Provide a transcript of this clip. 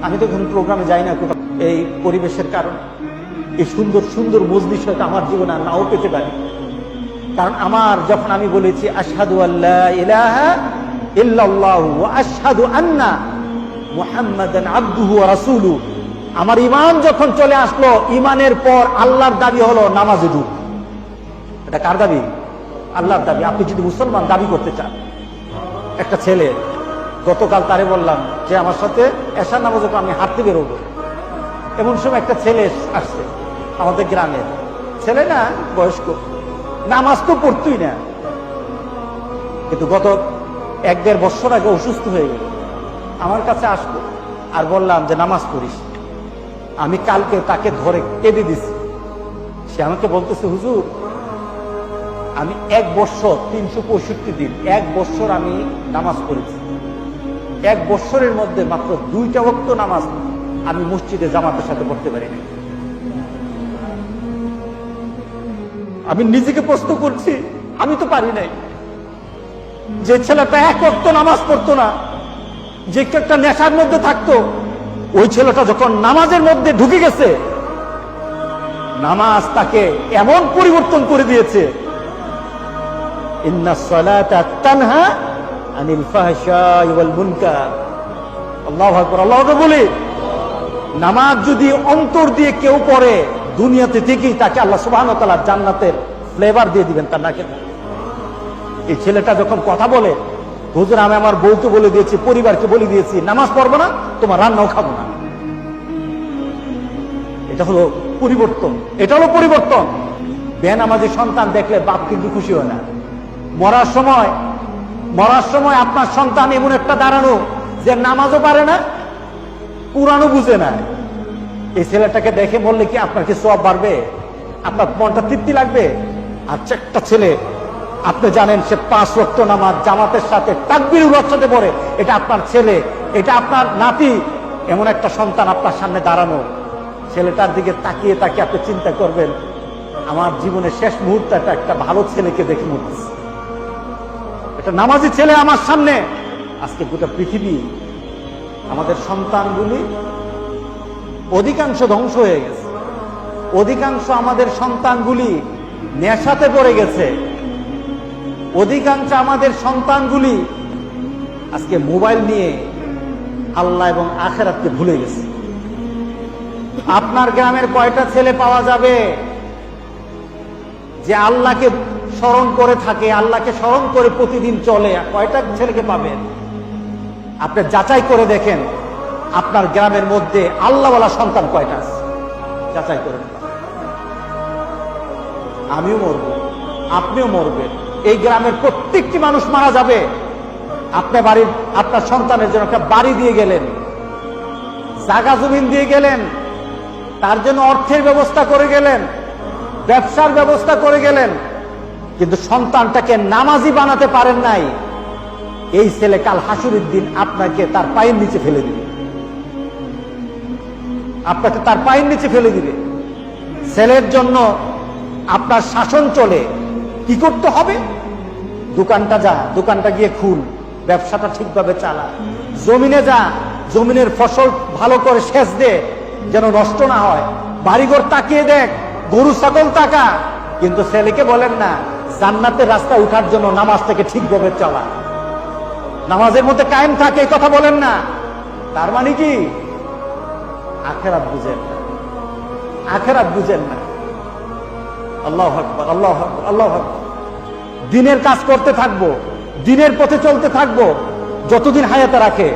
আমি তো এখন প্রোগ্রামে যাই না কোথাও, এই পরিবেশের কারণে। এই সুন্দর সুন্দর মজলিস হয়তো আমার জীবনে আর নাও পেতে পারি, কারণ আমার যখন আমি বলেছি আশহাদু আল্লা ইলাহা ইল্লাল্লাহু ওয়া আশহাদু আন্না মুহাম্মাদান আবদুহু ওয়া রাসূলুহু, আমার ঈমান যখন চলে আসলো, ঈমানের পর আল্লাহর দাবি হলো নামাজে ঢুক। এটা কার দাবি? আল্লাহর দাবি। আপনি যদি মুসলমান দাবি করতে চান, একটা ছেলে, গতকাল তারে বললাম যে আমার সাথে এশার নামাজে আমি হাঁটতে বেরোবো, এমন সময় একটা ছেলে আসছে, আমাদের গ্রামের ছেলে না, বয়স্ক, নামাজ তো পড়তই না, কিন্তু গত 1-1.5 বছর আগে অসুস্থ হয়ে গেল, আমার কাছে আসলো আর বললাম যে নামাজ পড়িস। আমি কালকে তাকে ধরে কেঁদে দিছি। সে আমাকে বলতেছে, হুজুর আমি 1 বছর 365 দিন 1 বছর আমি নামাজ পড়েছি, 1 বছরের মধ্যে মাত্র 2টা ওয়াক্ত নামাজ আমি মসজিদে জামাতের সাথে পড়তে পারি না। আমি নিজেকে প্রশ্ন করছি, আমি তো পারি নাই। যে ছেলেটা 1 ওয়াক্ত নামাজ পড়তো না, যে একটা নেশার মধ্যে থাকতো, ওই ছেলেটা যখন নামাজের মধ্যে ঢুকে গেছে, নামাজ তাকে এমন পরিবর্তন করে দিয়েছে, ইন্নাস সালাতা তানহা আনিল ফাহশাই ওয়াল মুনকার। আল্লাহু আকবার, আল্লাহু আকবার বলি। নামাজ যদি অন্তর দিয়ে কেউ পড়ে, দুনিয়াতে থেকেই তাকে আল্লাহ সুবহানাহু ওয়া তাআলা জান্নাতের ফ্লেভার দিয়ে দিবেন তার নাকে। এই ছেলেটা যখন কথা বলে, হুজুর আমি আমার বউকে বলে দিয়েছি, পরিবারকে বলে দিয়েছি, নামাজ পড়বো না, তোমার রান্নাও খাবো না। এটা হলো পরিবর্তন, এটা হলো পরিবর্তন। বেনামাজি সন্তান দেখলে বাপ কিন্তু খুশি হয় না। মরার সময় আপনার সন্তান এমন একটা দাঁড়ানো যে নামাজও পারে না, কুরআনও বুঝে না, এই ছেলেটাকে দেখে বললে কি আপনার কি সওয়াব বাড়বে? আপনার মনটা তৃপ্তি লাগবে? আচ্ছা, একটা ছেলে আপনি জানেন সে 5 ওয়াক্ত নামাজ জামাতের সাথে তাকবীরুল সাথে পড়ে, এটা আপনার ছেলে, এটা আপনার নাতি, এমন একটা সন্তান আপনার সামনে দাঁড়ানো, ছেলেটার দিকে তাকিয়ে আপনি চিন্তা করবেন, আমার জীবনের শেষ মুহূর্তটা একটা ভালো ছেলেকে দেখে মরতেছে, একটা নামাজি ছেলে আমার সামনে। আজকে গোটা পৃথিবী, আমাদের সন্তানগুলি অধিকাংশ ধ্বংস হয়ে গেছে, অধিকাংশ আমাদের সন্তানগুলি নেশাতে পড়ে গেছে, অধিকাংশ আমাদের সন্তানগুলি আজকে মোবাইল নিয়ে আল্লাহ এবং আখিরাতকে ভুলে গেছে। আপনার গ্রামের কয়টা ছেলে পাওয়া যাবে যে আল্লাহকে স্মরণ করে থাকে, আল্লাহকে স্মরণ করে প্রতিদিন চলে? কয়টা ছেলেকে পাবেন? আপনি যাচাই করে দেখেন আপনার গ্রামের মধ্যে আল্লাহওয়ালা সন্তান কয়টা আছে, যাচাই করে দেখেন। আমিও মরব, আপনিও মরবেন, এই গ্রামের প্রত্যেকটি মানুষ মারা যাবে। আপনার সন্তানের জন্য একটা বাড়ি দিয়ে গেলেন, জায়গা জমিন দিয়ে গেলেন, তার জন্য অর্থের ব্যবস্থা করে গেলেন, ব্যবসার ব্যবস্থা করে গেলেন, কিন্তু সন্তানটাকে নামাজি বানাতে পারেন নাই। এই ছেলে কাল হাসুরের দিন আপনাকে তার পায়ের নিচে ফেলে দিবে, আপনাকে তার পায়ের নিচে ফেলে দিবে। ছেলের জন্য আপনার শাসন চলে, কি করতে হবে? দোকানটা যা, দোকানটা গিয়ে খুল, ব্যবসাটা ঠিকভাবে চালা, জমিনে যা, জমিনের ফসল ভালো করে সেচ দে যেন নষ্ট না হয়, বাড়িঘর তাকিয়ে দেখ, গরু ছাগল তাকা, কিন্তু ছেলেকে বলেন না জান্নাতের রাস্তা উঠার জন্য নামাজটাকে ঠিকভাবে চালা, নামাজের মধ্যে কায়েম থাকে, এই কথা বলেন না। তার মানে কি? আখিরাত বুঝেন না, আখিরাত বুঝেন না। আল্লাহু আকবার, আল্লাহু আকবার, আল্লাহু আকবার। দিনের কাজ করতে থাকবো, দিনের পথে চলতে থাকবো যতদিন হায়াতে রাখে।